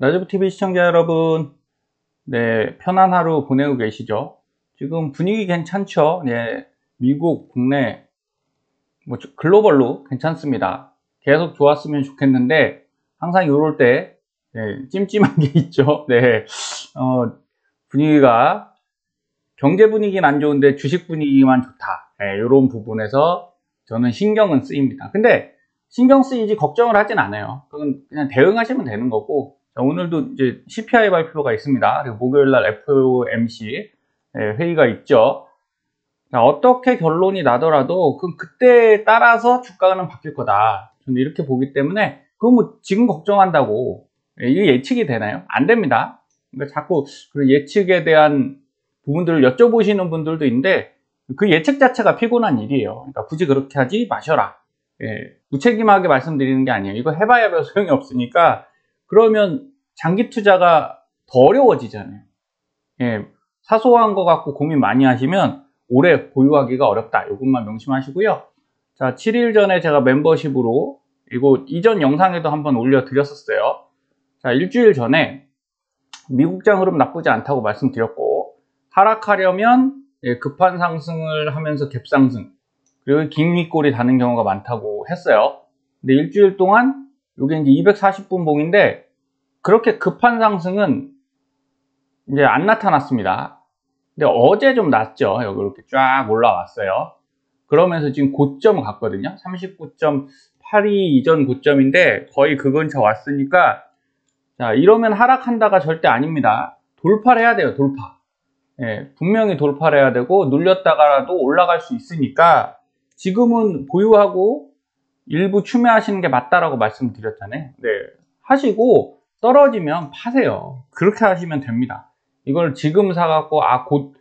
라지브TV 시청자 여러분, 네, 편한 하루 보내고 계시죠? 지금 분위기 괜찮죠? 네, 미국, 국내, 글로벌로 괜찮습니다. 계속 좋았으면 좋겠는데, 항상 이럴 때, 네, 찜찜한 게 있죠? 네, 분위기가, 경제 분위기는 안 좋은데 주식 분위기만 좋다. 네, 이런 부분에서 저는 신경은 쓰입니다. 근데, 신경 쓰이지 걱정을 하진 않아요. 그건 그냥 대응하시면 되는 거고, 자, 오늘도 이제 CPI 발표가 있습니다. 그리고 목요일날 FOMC 회의가 있죠. 자, 어떻게 결론이 나더라도 그때에 따라서 주가는 바뀔 거다. 저는 이렇게 보기 때문에 그건 뭐 지금 걱정한다고 이게 예측이 되나요? 안 됩니다. 그러니까 자꾸 그 예측에 대한 부분들을 여쭤보시는 분들도 있는데 그 예측 자체가 피곤한 일이에요. 그러니까 굳이 그렇게 하지 마셔라. 무책임하게 말씀드리는 게 아니에요. 이거 해봐야 별 소용이 없으니까 그러면 장기 투자가 더 어려워지잖아요. 사소한 거 갖고 고민 많이 하시면 오래 보유하기가 어렵다. 이것만 명심하시고요. 자, 7일 전에 제가 멤버십으로 이거 이전 영상에도 한번 올려드렸었어요. 자, 일주일 전에 미국장 흐름 나쁘지 않다고 말씀드렸고 하락하려면 급한 상승을 하면서 갭상승 그리고 긴 윗골이 다는 경우가 많다고 했어요. 근데 일주일 동안 이게 이제 240분 봉인데 그렇게 급한 상승은 이제 안 나타났습니다. 근데 어제 좀 났죠. 여기 이렇게 쫙 올라왔어요. 그러면서 지금 고점 갔거든요. 39.82 이전 고점인데 거의 그 근처 왔으니까 자, 이러면 하락한다가 절대 아닙니다. 돌파를 해야 돼요. 돌파. 분명히 돌파를 해야 되고 눌렸다가라도 올라갈 수 있으니까 지금은 보유하고 일부 추매하시는 게 맞다라고 말씀드렸잖아요. 네, 하시고 떨어지면 파세요. 그렇게 하시면 됩니다. 이걸 지금 사갖고 곧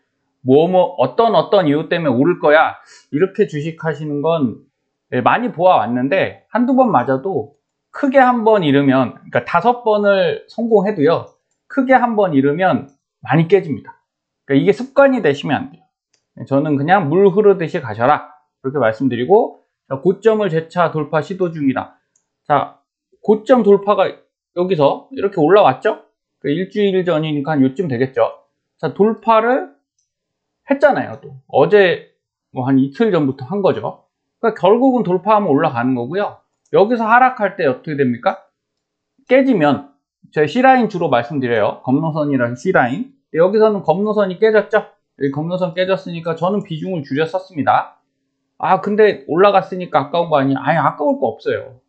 어떤 이유 때문에 오를 거야 이렇게 주식하시는 건 많이 보아왔는데 한두 번 맞아도 크게 한 번 잃으면 그러니까 5번을 성공해도요 크게 한 번 잃으면 많이 깨집니다. 그러니까 이게 습관이 되시면 안 돼요. 저는 그냥 물 흐르듯이 가셔라 그렇게 말씀드리고 자, 고점을 재차 돌파 시도 중이다. 자, 고점 돌파가 여기서 이렇게 올라왔죠? 일주일 전이니까 한 요쯤 되겠죠? 자, 돌파를 했잖아요. 또 어제 뭐 한 이틀 전부터 한 거죠. 그러니까 결국은 돌파하면 올라가는 거고요. 여기서 하락할 때 어떻게 됩니까? 깨지면 제 C라인 주로 말씀드려요. 검노선이랑 C라인. 여기서는 검노선이 깨졌죠? 여기 검노선 깨졌으니까 저는 비중을 줄여 썼습니다. 근데 올라갔으니까 아까운 거 아니에요? 아니, 아까울 거 없어요.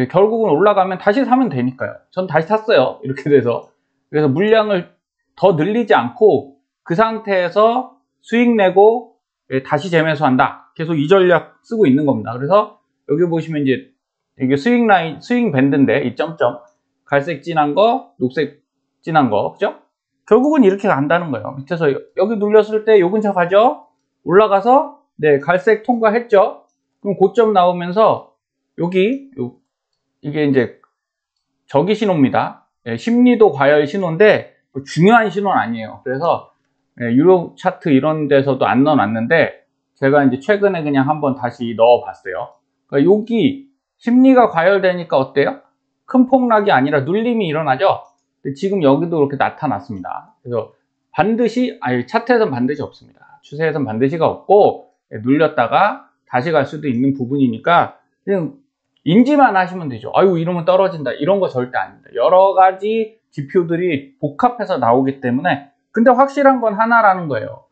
결국은 올라가면 다시 사면 되니까요. 전 다시 샀어요. 이렇게 돼서. 그래서 물량을 더 늘리지 않고 그 상태에서 수익 내고 다시 재매수한다. 계속 이 전략 쓰고 있는 겁니다. 그래서 여기 보시면 이제 이게 수익 라인, 수익 밴드인데 이 점점 갈색 진한 거, 녹색 진한 거, 그죠? 결국은 이렇게 간다는 거예요. 밑에서 여기 눌렸을 때 요 근처 가죠? 올라가서 네, 갈색 통과했죠? 그럼 고점 나오면서 이게 이제 저기 신호입니다. 심리도 과열 신호인데 중요한 신호는 아니에요. 그래서 유로 차트 이런 데서도 안 넣어놨는데 제가 이제 최근에 그냥 한번 다시 넣어봤어요. 그러니까 여기 심리가 과열되니까 어때요? 큰 폭락이 아니라 눌림이 일어나죠? 근데 지금 여기도 이렇게 나타났습니다. 그래서 차트에선 반드시 없습니다. 추세에선 반드시가 없고 눌렸다가 다시 갈 수도 있는 부분이니까 그냥 인지만 하시면 되죠. 아유, 이러면 떨어진다. 이런 거 절대 아닙니다. 여러 가지 지표들이 복합해서 나오기 때문에 근데 확실한 건 하나라는 거예요.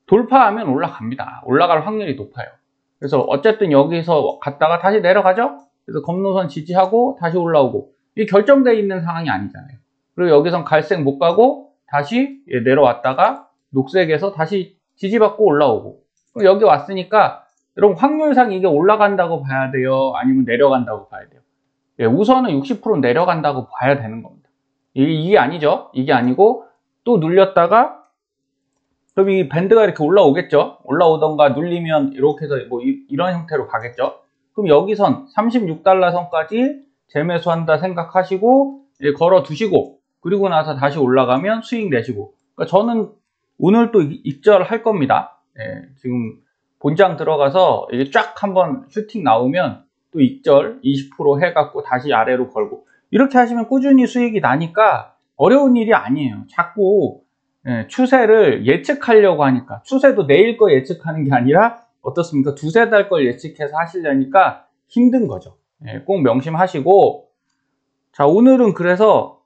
돌파하면 올라갑니다. 올라갈 확률이 높아요. 그래서 어쨌든 여기서 갔다가 다시 내려가죠? 그래서 검노선 지지하고 다시 올라오고 이게 결정되어 있는 상황이 아니잖아요. 그리고 여기선 갈색 못 가고 다시 내려왔다가 녹색에서 다시 지지받고 올라오고 여기 왔으니까 여러분 확률상 이게 올라간다고 봐야 돼요? 아니면 내려간다고 봐야 돼요? 우선은 60% 내려간다고 봐야 되는 겁니다. 이게 아니죠? 이게 아니고 또 눌렸다가 그럼 이 밴드가 이렇게 올라오겠죠? 올라오던가 눌리면 이렇게 해서 뭐 이런 형태로 가겠죠? 그럼 여기선 36달러 선까지 재매수한다 생각하시고 걸어 두시고 그리고 나서 다시 올라가면 수익 내시고 그러니까 저는 오늘 또 입절할 겁니다. 지금 본장 들어가서 이게 쫙 한번 슈팅 나오면 또 입절 20% 해갖고 다시 아래로 걸고 이렇게 하시면 꾸준히 수익이 나니까 어려운 일이 아니에요. 자꾸 추세를 예측하려고 하니까, 추세도 내일 거 예측하는 게 아니라 어떻습니까? 두세 달 걸 예측해서 하시려니까 힘든 거죠. 꼭 명심하시고, 자, 오늘은 그래서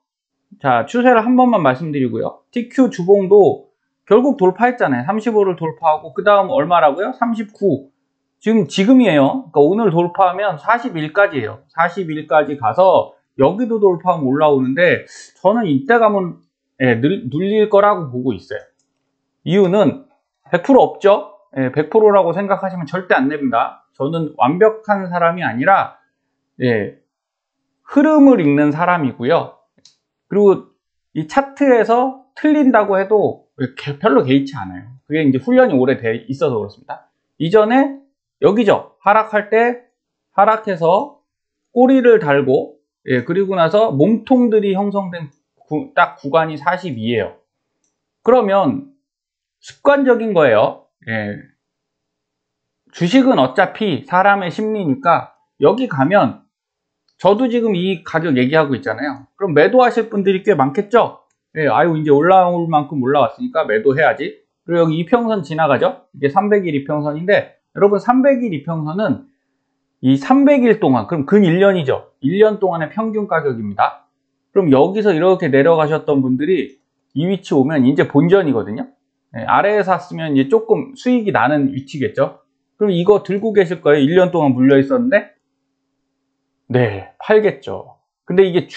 자, 추세를 한 번만 말씀드리고요. TQ 주봉도 결국 돌파했잖아요. 35를 돌파하고 그 다음 얼마라고요? 39. 지금이에요. 그러니까 오늘 돌파하면 41까지예요. 41까지 가서 여기도 돌파하면 올라오는데, 저는 이때 가면 눌릴 거라고 보고 있어요. 이유는 100% 없죠. 100%라고 생각하시면 절대 안 됩니다. 저는 완벽한 사람이 아니라 흐름을 읽는 사람이고요. 그리고 이 차트에서 틀린다고 해도 별로 개의치 않아요. 그게 이제 훈련이 오래 돼 있어서 그렇습니다. 이전에 여기죠. 하락할 때 하락해서 꼬리를 달고, 그리고 나서 몸통들이 형성된 딱 구간이 42예요. 그러면 습관적인 거예요. 주식은 어차피 사람의 심리니까 여기 가면, 저도 지금 이 가격 얘기하고 있잖아요. 그럼 매도하실 분들이 꽤 많겠죠? 아유, 이제 올라올 만큼 올라왔으니까 매도해야지. 그리고 여기 이평선 지나가죠? 이게 300일 이평선인데, 여러분 300일 이평선은 이 300일 동안, 그럼 근 1년이죠. 1년 동안의 평균 가격입니다. 그럼 여기서 이렇게 내려가셨던 분들이 이 위치 오면 이제 본전이거든요. 아래에 샀으면 이제 조금 수익이 나는 위치겠죠. 그럼 이거 들고 계실 거예요. 1년 동안 물려 있었는데? 네, 팔겠죠. 근데 이게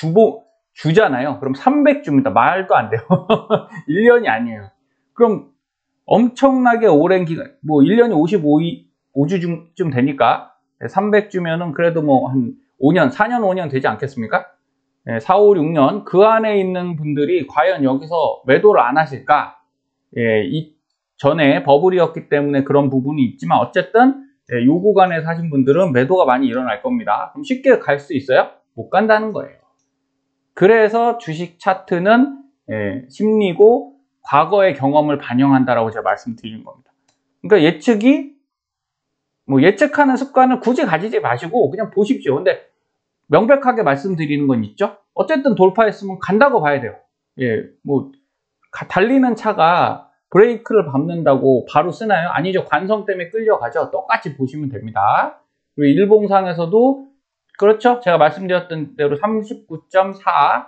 주잖아요. 그럼 300주입니다. 말도 안 돼요. 1년이 아니에요. 그럼 엄청나게 오랜 기간, 뭐 1년이 55주쯤 되니까 300주면은 그래도 뭐 한 5년, 4년, 5년 되지 않겠습니까? 4, 5, 6년 그 안에 있는 분들이 과연 여기서 매도를 안 하실까? 이 전에 버블이었기 때문에 그런 부분이 있지만, 어쨌든 요 구간에 사신 분들은 매도가 많이 일어날 겁니다. 그럼 쉽게 갈 수 있어요? 못 간다는 거예요. 그래서 주식 차트는 심리고 과거의 경험을 반영한다라고 제가 말씀드린 겁니다. 그러니까 예측하는 습관을 굳이 가지지 마시고 그냥 보십시오. 근데 명백하게 말씀드리는 건 있죠. 어쨌든 돌파했으면 간다고 봐야 돼요. 달리는 차가 브레이크를 밟는다고 바로 쓰나요? 아니죠. 관성 때문에 끌려가죠. 똑같이 보시면 됩니다. 그리고 일봉상에서도 그렇죠. 제가 말씀드렸던 대로 39.4,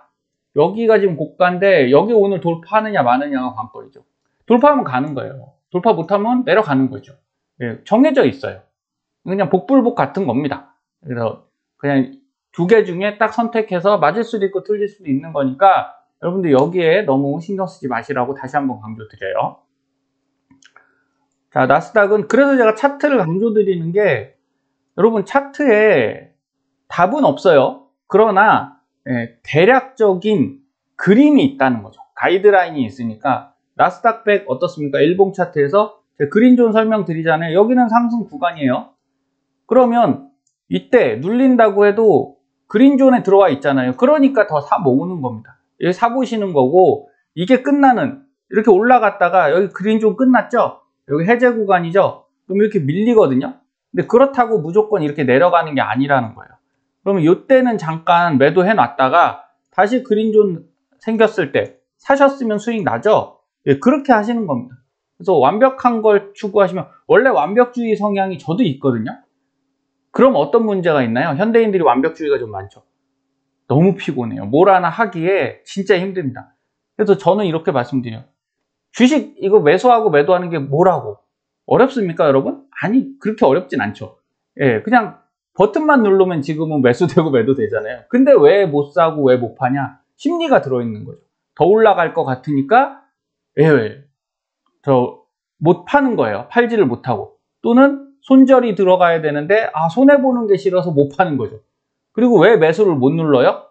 여기가 지금 고가인데 여기 오늘 돌파하느냐 마느냐가 관건이죠. 돌파하면 가는 거예요. 돌파 못하면 내려가는 거죠. 정해져 있어요. 그냥 복불복 같은 겁니다. 그래서 그냥 두 개 중에 딱 선택해서 맞을 수도 있고 틀릴 수도 있는 거니까, 여러분들 여기에 너무 신경 쓰지 마시라고 다시 한번 강조드려요. 자, 나스닥은, 그래서 제가 차트를 강조드리는 게, 여러분 차트에 답은 없어요. 그러나 대략적인 그림이 있다는 거죠. 가이드라인이 있으니까. 나스닥 100 어떻습니까? 일봉 차트에서 그린존 설명드리잖아요. 여기는 상승 구간이에요. 그러면 이때 눌린다고 해도 그린존에 들어와 있잖아요. 그러니까 더 사 모으는 겁니다. 여기 사 보시는 거고, 이게 이렇게 올라갔다가 여기 그린존 끝났죠? 여기 해제 구간이죠? 그럼 이렇게 밀리거든요? 근데 그렇다고 무조건 이렇게 내려가는 게 아니라는 거예요. 그러면 이때는 잠깐 매도해 놨다가 다시 그린존 생겼을 때 사셨으면 수익 나죠? 그렇게 하시는 겁니다. 그래서 완벽한 걸 추구하시면, 원래 완벽주의 성향이 저도 있거든요? 그럼 어떤 문제가 있나요? 현대인들이 완벽주의가 좀 많죠. 너무 피곤해요. 뭘 하나 하기에 진짜 힘듭니다. 그래서 저는 이렇게 말씀드려요. 주식 이거 매수하고 매도하는 게 뭐라고? 어렵습니까, 여러분? 아니, 그렇게 어렵진 않죠. 그냥 버튼만 누르면 지금은 매수되고 매도되잖아요. 근데 왜 못 사고 왜 못 파냐? 심리가 들어있는 거죠. 더 올라갈 것 같으니까 못 파는 거예요. 팔지를 못하고. 또는 손절이 들어가야 되는데 손해보는 게 싫어서 못 파는 거죠. 그리고 왜 매수를 못 눌러요?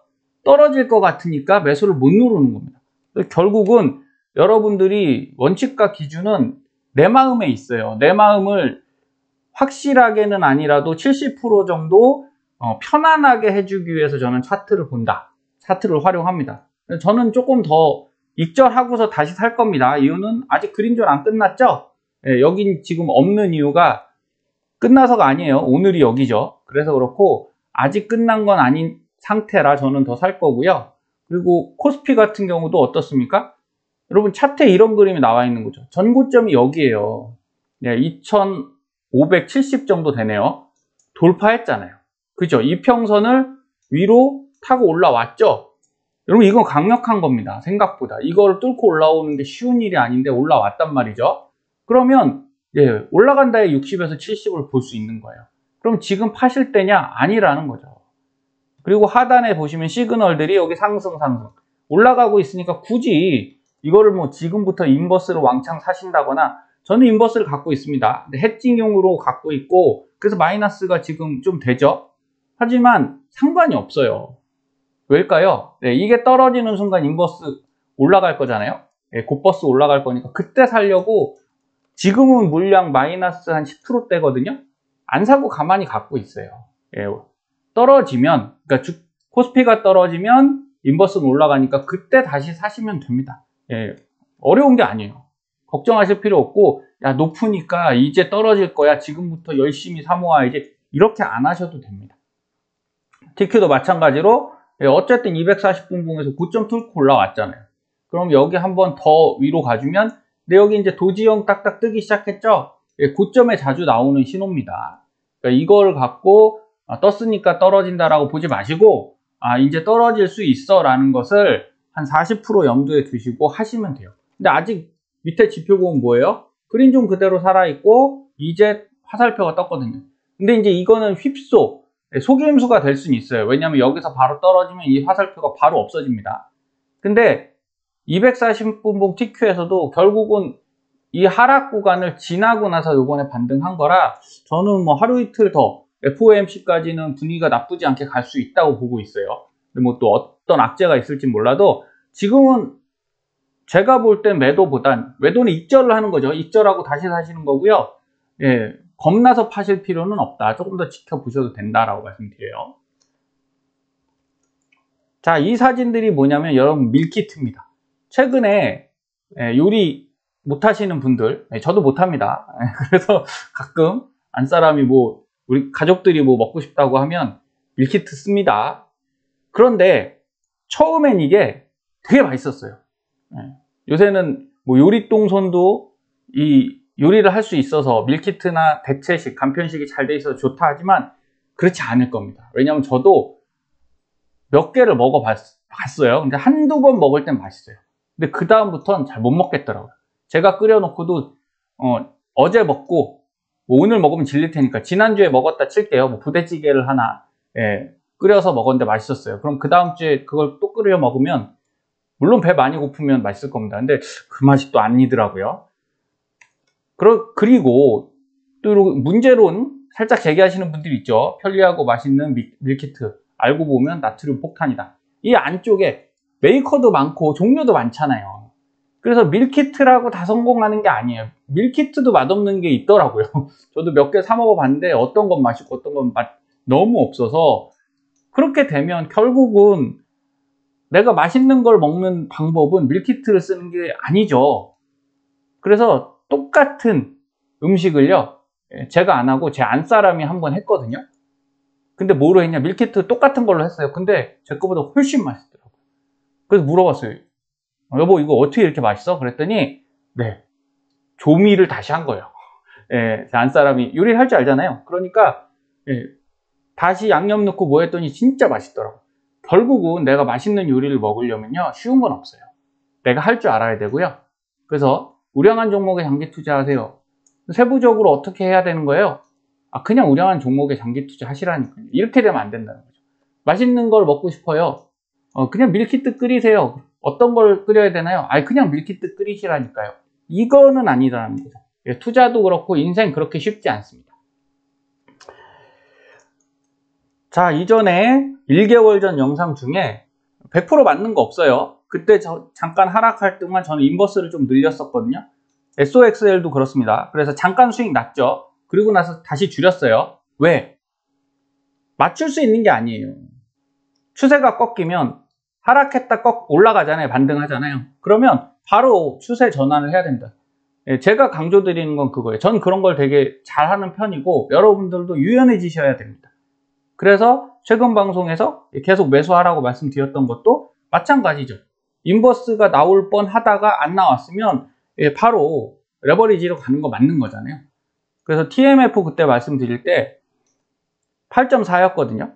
떨어질 것 같으니까 매수를 못 누르는 겁니다. 결국은 여러분들이 원칙과 기준은 내 마음에 있어요. 내 마음을 확실하게는 아니라도 70% 정도 편안하게 해주기 위해서 저는 차트를 본다. 차트를 활용합니다. 저는 조금 더 익절하고서 다시 살 겁니다. 이유는 아직 그린존 안 끝났죠? 여긴 지금 없는 이유가 끝나서가 아니에요. 오늘이 여기죠. 그래서 그렇고, 아직 끝난 건 상태라 저는 더 살 거고요. 그리고 코스피 같은 경우도 어떻습니까? 여러분 차트에 이런 그림이 나와 있는 거죠. 전고점이 여기에요. 네, 2570 정도 되네요. 돌파했잖아요. 그죠? 이평선을 위로 타고 올라왔죠? 여러분 이건 강력한 겁니다. 생각보다. 이걸 뚫고 올라오는 게 쉬운 일이 아닌데 올라왔단 말이죠. 그러면 예, 올라간다에 60에서 70을 볼 수 있는 거예요. 그럼 지금 파실 때냐? 아니라는 거죠. 그리고 하단에 보시면 시그널들이 여기 상승 올라가고 있으니까 굳이 이거를 뭐 지금부터 인버스를 왕창 사신다거나, 저는 인버스를 갖고 있습니다. 근데 해칭용으로 갖고 있고 그래서 마이너스가 지금 좀 되죠. 하지만 상관이 없어요. 왜일까요? 네, 이게 떨어지는 순간 인버스 올라갈 거잖아요. 네, 곧버스 올라갈 거니까 그때 살려고. 지금은 물량 마이너스 한 10%대거든요. 안 사고 가만히 갖고 있어요. 예, 떨어지면, 그러니까 코스피가 떨어지면 인버스는 올라가니까 그때 다시 사시면 됩니다. 예, 어려운 게 아니에요. 걱정하실 필요 없고, 야, 높으니까 이제 떨어질 거야. 지금부터 열심히 사모아야지. 이렇게 안 하셔도 됩니다. TQ도 마찬가지로, 예, 어쨌든 240분봉에서 9점 뚫고 올라왔잖아요. 그럼 여기 한번 더 위로 가주면, 근데 여기 이제 도지형 딱딱 뜨기 시작했죠? 예, 고점에 자주 나오는 신호입니다. 그러니까 이걸 갖고 떴으니까 떨어진다라고 보지 마시고, 이제 떨어질 수 있어 라는 것을 한 40% 염두에 두시고 하시면 돼요. 근데 아직 밑에 지표 보면 뭐예요? 그린존 그대로 살아있고 이제 화살표가 떴거든요. 근데 이제 이거는 휩소, 속임수가 될 수는 있어요. 왜냐하면 여기서 바로 떨어지면 이 화살표가 바로 없어집니다. 근데 240분봉 TQ에서도 결국은 이 하락 구간을 지나고 나서 요번에 반등한 거라, 저는 뭐 하루 이틀 더 FOMC까지는 분위기가 나쁘지 않게 갈 수 있다고 보고 있어요. 근데 뭐 또 어떤 악재가 있을지 몰라도 지금은 제가 볼 땐 매도보단, 매도는 익절을 하는 거죠. 익절하고 다시 사시는 거고요. 예, 겁나서 파실 필요는 없다. 조금 더 지켜보셔도 된다라고 말씀드려요. 자, 이 사진들이 뭐냐면 여러분 밀키트입니다. 최근에 요리 못하시는 분들, 저도 못합니다. 그래서 가끔 안사람이 뭐 우리 가족들이 뭐 먹고 싶다고 하면 밀키트 씁니다. 그런데 처음엔 이게 되게 맛있었어요. 요새는 뭐 요리똥손도 이 요리를 할 수 있어서 밀키트나 대체식, 간편식이 잘 돼 있어서 좋다 하지만 그렇지 않을 겁니다. 왜냐하면 저도 몇 개를 먹어봤어요. 근데 한두 번 먹을 땐 맛있어요. 근데 그 다음부터는 잘 못 먹겠더라고요. 제가 끓여놓고도 어제 먹고 뭐 오늘 먹으면 질릴 테니까 지난주에 먹었다 칠게요. 뭐 부대찌개를 하나 끓여서 먹었는데 맛있었어요. 그럼 그 다음 주에 그걸 또 끓여 먹으면, 물론 배 많이 고프면 맛있을 겁니다. 근데 그 맛이 또 아니더라고요. 그리고 또 문제론 살짝 제기하시는 분들이 있죠. 편리하고 맛있는 밀키트 알고 보면 나트륨 폭탄이다. 이 안쪽에 메이커도 많고 종류도 많잖아요. 그래서 밀키트라고 다 성공하는 게 아니에요. 밀키트도 맛없는 게 있더라고요. 저도 몇 개 사 먹어봤는데 어떤 건 맛있고 어떤 건 맛 너무 없어서, 그렇게 되면 결국은 내가 맛있는 걸 먹는 방법은 밀키트를 쓰는 게 아니죠. 그래서 똑같은 음식을요, 제가 안 하고 제 안사람이 한번 했거든요. 근데 뭐로 했냐, 밀키트 똑같은 걸로 했어요. 근데 제 거보다 훨씬 맛있더라고요. 그래서 물어봤어요. 여보 이거 어떻게 이렇게 맛있어? 그랬더니 네, 조미를 다시 한 거예요. 제 안사람이 요리를 할 줄 알잖아요. 그러니까 다시 양념 넣고 뭐 했더니 진짜 맛있더라고요. 결국은 내가 맛있는 요리를 먹으려면요, 쉬운 건 없어요. 내가 할 줄 알아야 되고요. 그래서 우량한 종목에 장기 투자하세요. 세부적으로 어떻게 해야 되는 거예요? 그냥 우량한 종목에 장기 투자 하시라니까요. 이렇게 되면 안 된다는 거죠. 맛있는 걸 먹고 싶어요. 그냥 밀키트 끓이세요. 어떤 걸 끓여야 되나요? 그냥 밀키트 끓이시라니까요. 이거는 아니라는 거죠. 투자도 그렇고 인생 그렇게 쉽지 않습니다. 자, 이전에 1개월 전 영상 중에 100% 맞는 거 없어요. 그때 잠깐 하락할 동안 저는 인버스를 좀 늘렸었거든요. SOXL도 그렇습니다. 그래서 잠깐 수익 났죠. 그리고 나서 다시 줄였어요. 왜? 맞출 수 있는 게 아니에요. 추세가 꺾이면 하락했다 올라가잖아요. 반등하잖아요. 그러면 바로 추세 전환을 해야 됩니다. 제가 강조드리는 건 그거예요. 전 그런 걸 되게 잘하는 편이고 여러분들도 유연해지셔야 됩니다. 그래서 최근 방송에서 계속 매수하라고 말씀드렸던 것도 마찬가지죠. 인버스가 나올 뻔 하다가 안 나왔으면 바로 레버리지로 가는 거 맞는 거잖아요. 그래서 TMF 그때 말씀드릴 때 8.4였거든요.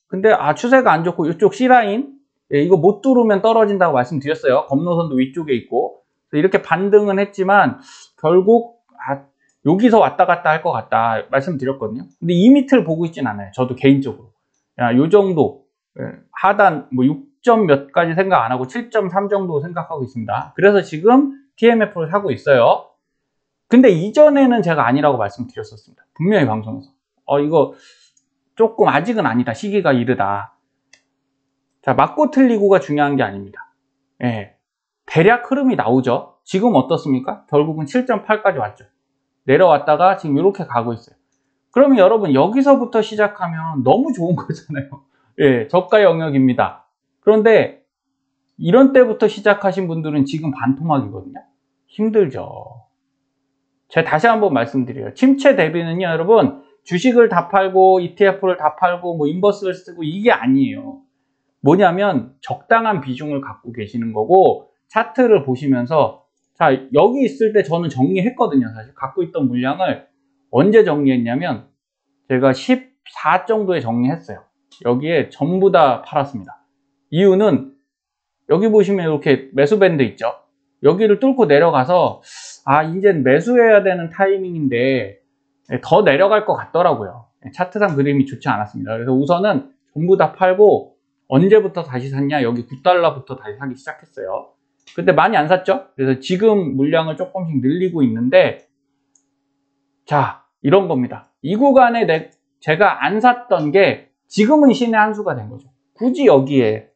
근데 추세가 안 좋고 이쪽 C라인 이거 못 뚫으면 떨어진다고 말씀드렸어요. 검노선도 위쪽에 있고 이렇게 반등은 했지만 결국 여기서 왔다 갔다 할 것 같다 말씀드렸거든요. 근데 이 밑을 보고 있진 않아요. 저도 개인적으로 요 정도 하단 뭐 6점 몇까지 생각 안 하고 7.3 정도 생각하고 있습니다. 그래서 지금 TMF를 사고 있어요. 근데 이전에는 제가 아니라고 말씀드렸었습니다. 분명히 방송에서 이거 조금 아직은 아니다. 시기가 이르다. 자, 맞고 틀리고가 중요한 게 아닙니다. 대략 흐름이 나오죠. 지금 어떻습니까? 결국은 7.8까지 왔죠. 내려왔다가 지금 이렇게 가고 있어요. 그러면 여러분 여기서부터 시작하면 너무 좋은 거잖아요. 저가 영역입니다. 그런데 이런 때부터 시작하신 분들은 지금 반토막이거든요. 힘들죠. 제가 다시 한번 말씀드려요. 침체 대비는요, 여러분 주식을 다 팔고 ETF를 다 팔고 뭐 인버스를 쓰고 이게 아니에요. 뭐냐면 적당한 비중을 갖고 계시는 거고 차트를 보시면서 자, 여기 있을 때 저는 정리했거든요. 사실 갖고 있던 물량을 언제 정리했냐면 제가 14 정도에 정리했어요. 여기에 전부 다 팔았습니다. 이유는 여기 보시면 이렇게 매수 밴드 있죠. 여기를 뚫고 내려가서 이젠 매수해야 되는 타이밍인데 더 내려갈 것 같더라고요. 차트상 그림이 좋지 않았습니다. 그래서 우선은 전부 다 팔고 언제부터 다시 샀냐? 여기 9달러부터 다시 사기 시작했어요. 근데 많이 안 샀죠? 그래서 지금 물량을 조금씩 늘리고 있는데 자, 이런 겁니다. 이 구간에 제가 안 샀던 게 지금은 신의 한 수가 된 거죠. 굳이 여기에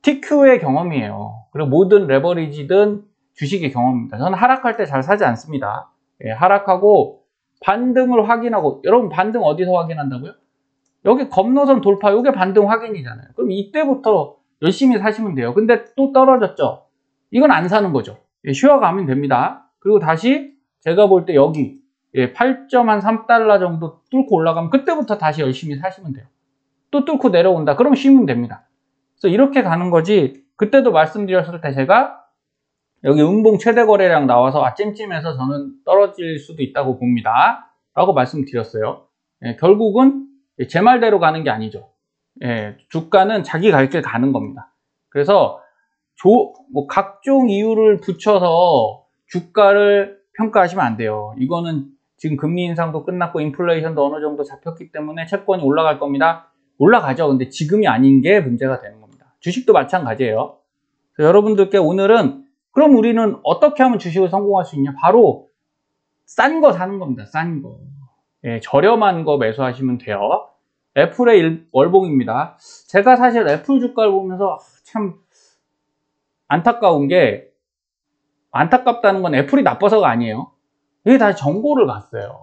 TQ의 경험이에요. 그리고 모든 레버리지든 주식의 경험입니다. 저는 하락할 때 잘 사지 않습니다. 하락하고 반등을 확인하고 여러분 반등 어디서 확인한다고요? 여기 검노선 돌파 이게 반등 확인이잖아요. 그럼 이때부터 열심히 사시면 돼요. 근데 또 떨어졌죠? 이건 안 사는 거죠. 쉬어가면 됩니다. 그리고 다시 제가 볼 때 여기 8.3달러 정도 뚫고 올라가면 그때부터 다시 열심히 사시면 돼요. 또 뚫고 내려온다. 그럼 쉬면 됩니다. 그래서 이렇게 가는 거지. 그때도 말씀드렸을 때 제가 여기 음봉 최대 거래량 나와서 찜찜해서 저는 떨어질 수도 있다고 봅니다. 라고 말씀드렸어요. 결국은 제 말대로 가는 게 아니죠. 주가는 자기 갈 길 가는 겁니다. 그래서 각종 이유를 붙여서 주가를 평가하시면 안 돼요. 이거는 지금 금리 인상도 끝났고 인플레이션도 어느 정도 잡혔기 때문에 채권이 올라갈 겁니다. 올라가죠. 근데 지금이 아닌 게 문제가 되는 겁니다. 주식도 마찬가지예요. 그래서 여러분들께 오늘은 그럼 우리는 어떻게 하면 주식을 성공할 수 있냐? 바로 싼 거 사는 겁니다. 싼 거. 저렴한 거 매수하시면 돼요. 애플의 월봉입니다. 제가 사실 애플 주가를 보면서 참 안타까운 게 안타깝다는 건 애플이 나빠서가 아니에요. 이게 다시 정보를 갔어요.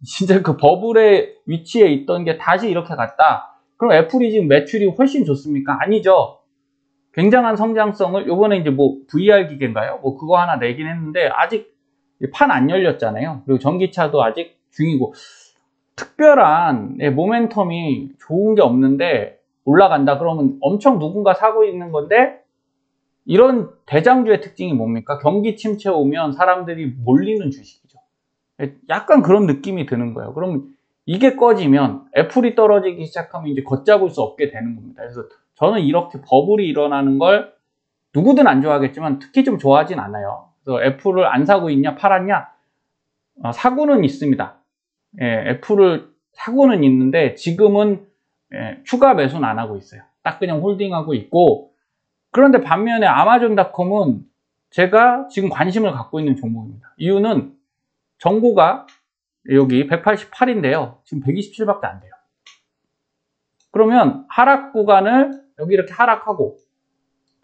진짜 그 버블의 위치에 있던 게 다시 이렇게 갔다. 그럼 애플이 지금 매출이 훨씬 좋습니까? 아니죠. 굉장한 성장성을 요번에 이제 뭐 VR 기계인가요? 뭐 그거 하나 내긴 했는데 아직 판 안 열렸잖아요. 그리고 전기차도 아직 중이고 특별한 모멘텀이 좋은 게 없는데 올라간다 그러면 엄청 누군가 사고 있는 건데 이런 대장주의 특징이 뭡니까? 경기 침체 오면 사람들이 몰리는 주식이죠. 약간 그런 느낌이 드는 거예요. 그럼 이게 꺼지면 애플이 떨어지기 시작하면 이제 걷잡을 수 없게 되는 겁니다. 그래서 저는 이렇게 버블이 일어나는 걸 누구든 안 좋아하겠지만 특히 좀 좋아하진 않아요. 그래서 애플을 안 사고 있냐 팔았냐? 사고는 있습니다. 애플을 사고는 있는데 지금은 추가 매수는 안 하고 있어요. 딱 그냥 홀딩하고 있고 그런데 반면에 아마존닷컴은 제가 지금 관심을 갖고 있는 종목입니다. 이유는 정고가 여기 188인데요. 지금 127밖에 안 돼요. 그러면 하락 구간을 여기 이렇게 하락하고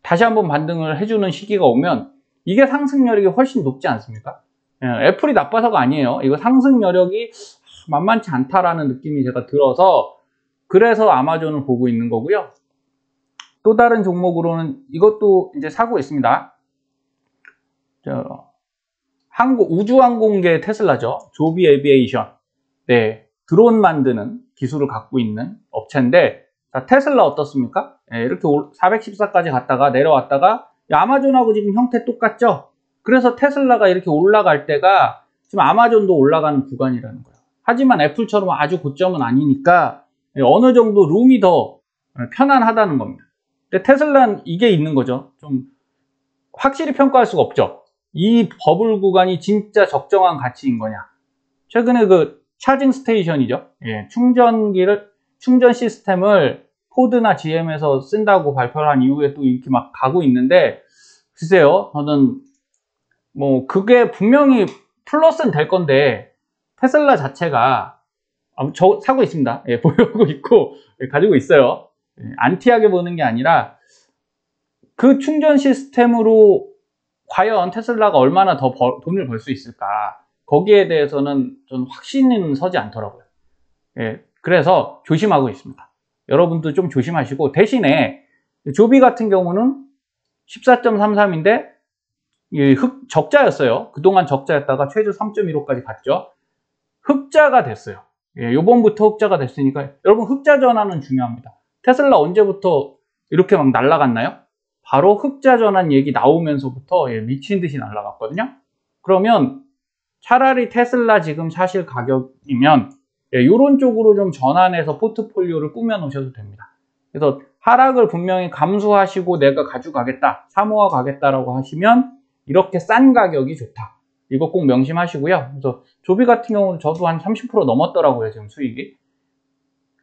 다시 한번 반등을 해주는 시기가 오면 이게 상승 여력이 훨씬 높지 않습니까? 애플이 나빠서가 아니에요. 이거 상승 여력이 만만치 않다라는 느낌이 제가 들어서 그래서 아마존을 보고 있는 거고요. 또 다른 종목으로는 이것도 이제 사고 있습니다. 우주항공계 테슬라죠. 조비 에비에이션. 드론 만드는 기술을 갖고 있는 업체인데, 자, 테슬라 어떻습니까? 이렇게 414까지 갔다가 내려왔다가 아마존하고 지금 형태 똑같죠? 그래서 테슬라가 이렇게 올라갈 때가 지금 아마존도 올라가는 구간이라는 거예요. 하지만 애플처럼 아주 고점은 아니니까 어느 정도 룸이 더 편안하다는 겁니다. 근데 테슬라는 이게 있는 거죠. 좀 확실히 평가할 수가 없죠. 이 버블 구간이 진짜 적정한 가치인 거냐. 최근에 그 차징 스테이션이죠. 충전 시스템을 포드나 GM에서 쓴다고 발표를 한 이후에 또 이렇게 막 가고 있는데, 글쎄요, 저는 뭐 그게 분명히 플러스는 될 건데, 테슬라 자체가 저 사고 있습니다. 보유하고 있고 가지고 있어요. 안티하게 보는 게 아니라 그 충전 시스템으로 과연 테슬라가 얼마나 더 돈을 벌 수 있을까, 거기에 대해서는 좀 확신은 서지 않더라고요. 그래서 조심하고 있습니다. 여러분도 좀 조심하시고, 대신에 조비 같은 경우는 14.33인데 적자였어요. 그동안 적자였다가 최저 3.15까지 갔죠. 흑자가 됐어요. 요번부터 흑자가 됐으니까 여러분, 흑자 전환은 중요합니다. 테슬라 언제부터 이렇게 막 날아갔나요? 바로 흑자 전환 얘기 나오면서부터 미친 듯이 날아갔거든요. 그러면 차라리 테슬라 지금 사실 가격이면 이런 쪽으로 좀 전환해서 포트폴리오를 꾸며 놓으셔도 됩니다. 그래서 하락을 분명히 감수하시고 내가 가져가겠다, 사모아 가겠다라고 하시면 이렇게 싼 가격이 좋다. 이거 꼭 명심하시고요. 그래서 조비 같은 경우는 저도 한 30% 넘었더라고요, 지금 수익이.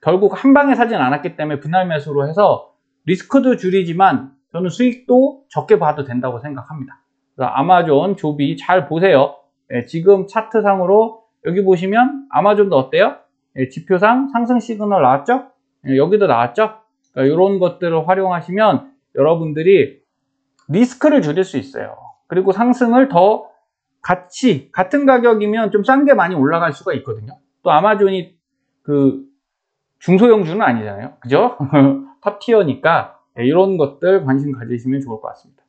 결국 한 방에 사진 않았기 때문에 분할 매수로 해서 리스크도 줄이지만 저는 수익도 적게 봐도 된다고 생각합니다. 그래서 아마존, 조비 잘 보세요. 지금 차트상으로 여기 보시면 아마존도 어때요? 지표상 상승 시그널 나왔죠? 여기도 나왔죠? 그러니까 이런 것들을 활용하시면 여러분들이 리스크를 줄일 수 있어요. 그리고 상승을 더 같은 가격이면 좀 싼 게 많이 올라갈 수가 있거든요. 또 아마존이 그 중소형주는 아니잖아요. 그죠? 탑티어니까 이런 것들 관심 가지시면 좋을 것 같습니다.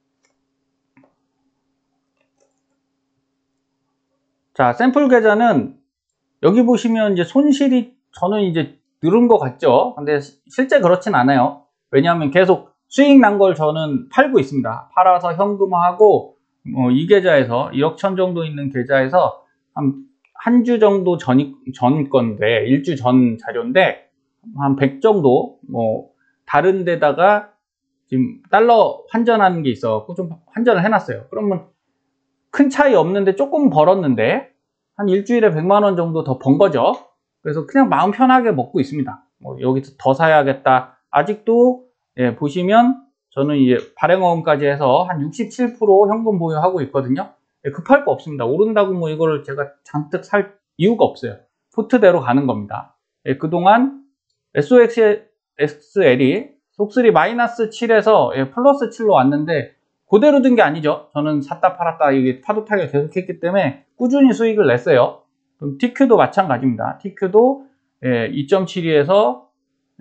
자, 샘플 계좌는 여기 보시면 이제 손실이 저는 이제 늘은 것 같죠. 근데 실제 그렇진 않아요. 왜냐하면 계속 수익 난 걸 저는 팔고 있습니다. 팔아서 현금화하고 이 계좌에서 1억 천 정도 있는 계좌에서 한 주 정도 전 건데, 일주 전 자료인데 한 100 정도 다른 데다가 지금 달러 환전하는 게 있어서 좀 환전을 해놨어요. 그러면 큰 차이 없는데 조금 벌었는데 한 일주일에 100만 원 정도 더 번 거죠. 그래서 그냥 마음 편하게 먹고 있습니다. 여기서 더 사야겠다. 아직도 보시면 저는 이제 발행어음까지 해서 한 67% 현금 보유하고 있거든요. 급할 거 없습니다. 오른다고 이거를 제가 잔뜩 살 이유가 없어요. 포트대로 가는 겁니다. 그동안 SOXL이 속쓰리 마이너스 7에서 플러스 7로 왔는데 그대로 든 게 아니죠. 저는 샀다 팔았다 이게 파도 타기가 계속했기 때문에 꾸준히 수익을 냈어요. 그럼 TQ도 마찬가지입니다. TQ도 2.72에서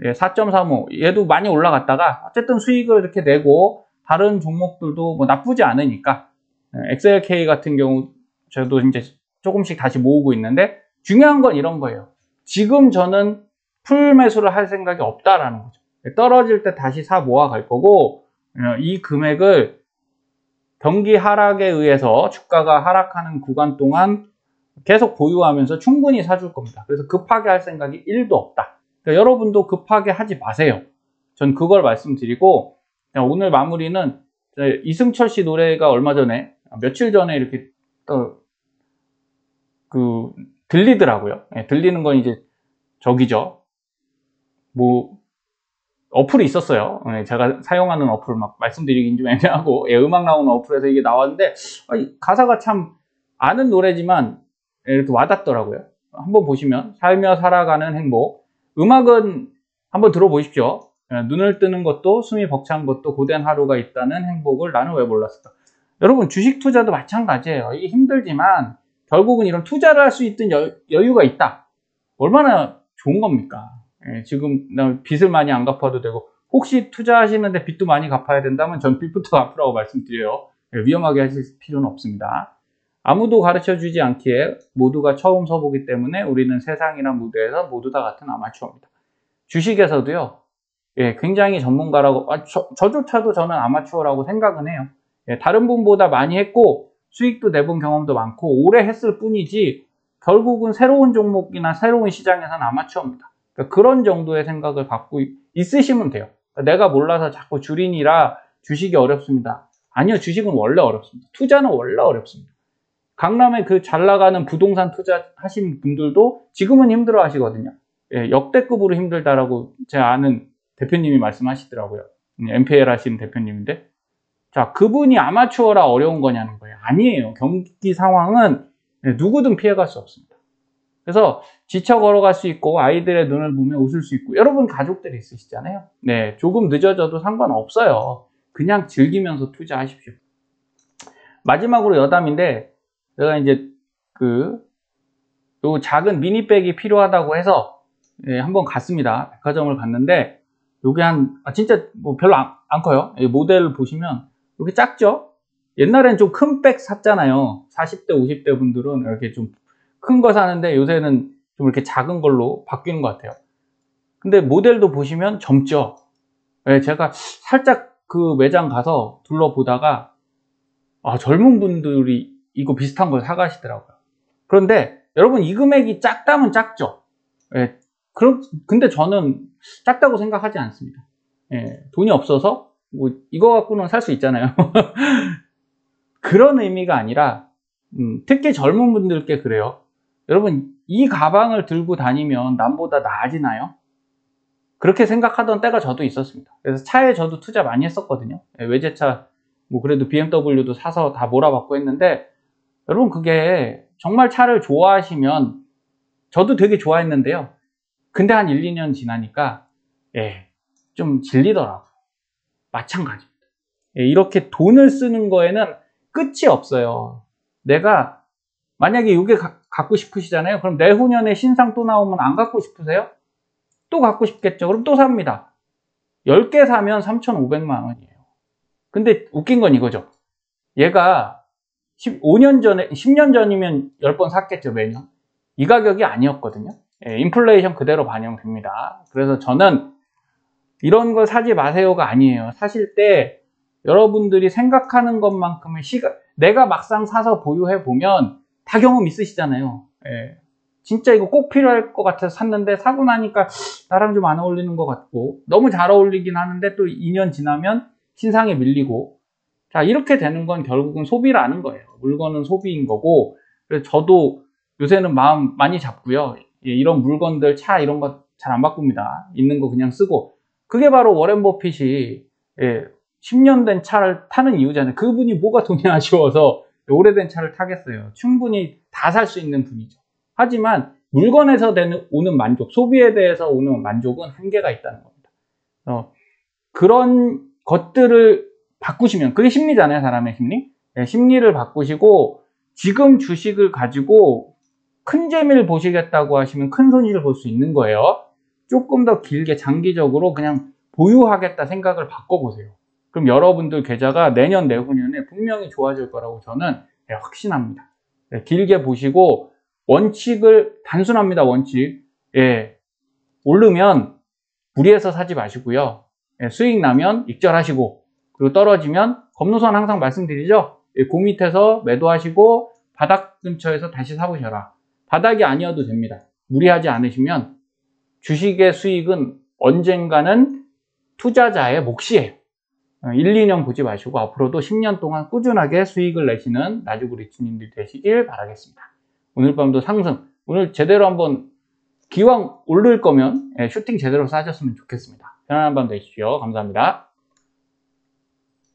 4.35, 얘도 많이 올라갔다가 어쨌든 수익을 이렇게 내고 다른 종목들도 뭐 나쁘지 않으니까, XLK 같은 경우 저도 이제 조금씩 다시 모으고 있는데, 중요한 건 이런 거예요. 지금 저는 풀 매수를 할 생각이 없다라는 거죠. 떨어질 때 다시 사 모아갈 거고, 이 금액을 경기 하락에 의해서 주가가 하락하는 구간 동안 계속 보유하면서 충분히 사줄 겁니다. 그래서 급하게 할 생각이 1도 없다. 그러니까 여러분도 급하게 하지 마세요. 전 그걸 말씀드리고, 오늘 마무리는 이승철 씨 노래가 얼마 전에, 며칠 전에 이렇게 들리더라고요. 들리는 건 이제 저기죠. 어플이 있었어요. 제가 사용하는 어플 막 말씀드리긴 좀 애매하고, 음악 나오는 어플에서 이게 나왔는데, 가사가 참 아는 노래지만 이렇게 와닿더라고요. 한번 보시면, 살며 살아가는 행복. 음악은 한번 들어보십시오. 눈을 뜨는 것도 숨이 벅찬 것도 고된 하루가 있다는 행복을 나는 왜 몰랐을까. 여러분, 주식 투자도 마찬가지예요. 이게 힘들지만 결국은 이런 투자를 할 수 있는 여유가 있다. 얼마나 좋은 겁니까? 지금 빚을 많이 안 갚아도 되고, 혹시 투자하시는데 빚도 많이 갚아야 된다면 전 빚부터 갚으라고 말씀드려요. 위험하게 하실 필요는 없습니다. 아무도 가르쳐 주지 않기에 모두가 처음 서보기 때문에 우리는 세상이나 무대에서 모두 다 같은 아마추어입니다. 주식에서도요, 예, 굉장히 전문가라고, 저조차도 저는 아마추어라고 생각은 해요. 예, 다른 분보다 많이 했고, 수익도 내본 경험도 많고, 오래 했을 뿐이지, 결국은 새로운 종목이나 새로운 시장에서는 아마추어입니다. 그러니까 그런 정도의 생각을 갖고 있으시면 돼요. 그러니까 내가 몰라서 자꾸 줄이니라 주식이 어렵습니다. 아니요, 주식은 원래 어렵습니다. 투자는 원래 어렵습니다. 강남에 그 잘 나가는 부동산 투자 하신 분들도 지금은 힘들어 하시거든요. 예, 역대급으로 힘들다라고 제 아는 대표님이 말씀하시더라고요. MPL 하시는 대표님인데. 자, 그분이 아마추어라 어려운 거냐는 거예요. 아니에요. 경기 상황은 누구든 피해갈 수 없습니다. 그래서 지쳐 걸어갈 수 있고 아이들의 눈을 보며 웃을 수 있고 여러분 가족들이 있으시잖아요. 네, 조금 늦어져도 상관없어요. 그냥 즐기면서 투자하십시오. 마지막으로 여담인데 제가 이제 요 작은 미니백이 필요하다고 해서 예, 한번 갔습니다. 백화점을 갔는데 요게 진짜 뭐 별로 안 커요. 이 모델을 보시면 이렇게 작죠? 옛날엔 좀 큰 백 샀잖아요. 40대, 50대 분들은 이렇게 좀 큰 거 사는데 요새는 좀 이렇게 작은 걸로 바뀌는 것 같아요. 근데 모델도 보시면 젊죠? 예, 제가 살짝 그 매장 가서 둘러보다가 젊은 분들이 이거 비슷한 걸 사가시더라고요. 그런데 여러분 이 금액이 작다면 작죠? 예, 근데 저는 작다고 생각하지 않습니다. 예, 돈이 없어서 뭐 이거 갖고는 살 수 있잖아요. 그런 의미가 아니라 특히 젊은 분들께 그래요. 여러분 이 가방을 들고 다니면 남보다 나아지나요? 그렇게 생각하던 때가 저도 있었습니다. 그래서 차에 저도 투자 많이 했었거든요. 예, 외제차 뭐 그래도 BMW도 사서 다 몰아봤고 했는데 여러분 그게 정말 차를 좋아하시면 저도 되게 좋아했는데요. 근데 한 1, 2년 지나니까 예, 좀 질리더라고요. 마찬가지입니다. 예, 이렇게 돈을 쓰는 거에는 끝이 없어요. 내가 만약에 이게 갖고 싶으시잖아요. 그럼 내후년에 신상 또 나오면 안 갖고 싶으세요? 또 갖고 싶겠죠. 그럼 또 삽니다. 10개 사면 3,500만 원이에요. 근데 웃긴 건 이거죠. 얘가 15년 전에, 10년 전이면 10번 샀겠죠, 매년. 이 가격이 아니었거든요. 예, 인플레이션 그대로 반영됩니다. 그래서 저는 이런 걸 사지 마세요가 아니에요. 사실 때 여러분들이 생각하는 것만큼의 내가 막상 사서 보유해 보면 다 경험 있으시잖아요. 예, 진짜 이거 꼭 필요할 것 같아서 샀는데 사고 나니까 나랑 좀 안 어울리는 것 같고 너무 잘 어울리긴 하는데 또 2년 지나면 신상에 밀리고 자, 이렇게 되는 건 결국은 소비라는 거예요. 물건은 소비인 거고 그래서 저도 요새는 마음 많이 잡고요. 예, 이런 물건들, 차 이런 거 잘 안 바꿉니다. 있는 거 그냥 쓰고 그게 바로 워렌 버핏이 10년 된 차를 타는 이유잖아요. 그분이 뭐가 돈이 아쉬워서 오래된 차를 타겠어요. 충분히 다 살 수 있는 분이죠. 하지만 물건에서 오는 만족, 소비에 대해서 오는 만족은 한계가 있다는 겁니다. 그런 것들을 바꾸시면 그게 심리잖아요. 사람의 심리. 심리를 바꾸시고 지금 주식을 가지고 큰 재미를 보시겠다고 하시면 큰 손실을 볼 수 있는 거예요. 조금 더 길게 장기적으로 그냥 보유하겠다 생각을 바꿔보세요. 그럼 여러분들 계좌가 내년 내후년에 분명히 좋아질 거라고 저는 확신합니다. 길게 보시고 원칙을 단순합니다. 원칙. 오르면 무리해서 사지 마시고요. 수익 나면 익절하시고 그리고 떨어지면 검노선 항상 말씀드리죠. 그 밑에서 매도하시고 바닥 근처에서 다시 사보셔라. 바닥이 아니어도 됩니다. 무리하지 않으시면 주식의 수익은 언젠가는 투자자의 몫이에요. 1, 2년 보지 마시고 앞으로도 10년 동안 꾸준하게 수익을 내시는 나주구 리츠님들이 되시길 바라겠습니다. 오늘 밤도 상승, 오늘 제대로 한번 기왕 오를 거면 슈팅 제대로 쏴줬으면 좋겠습니다. 편안한 밤 되십시오. 감사합니다.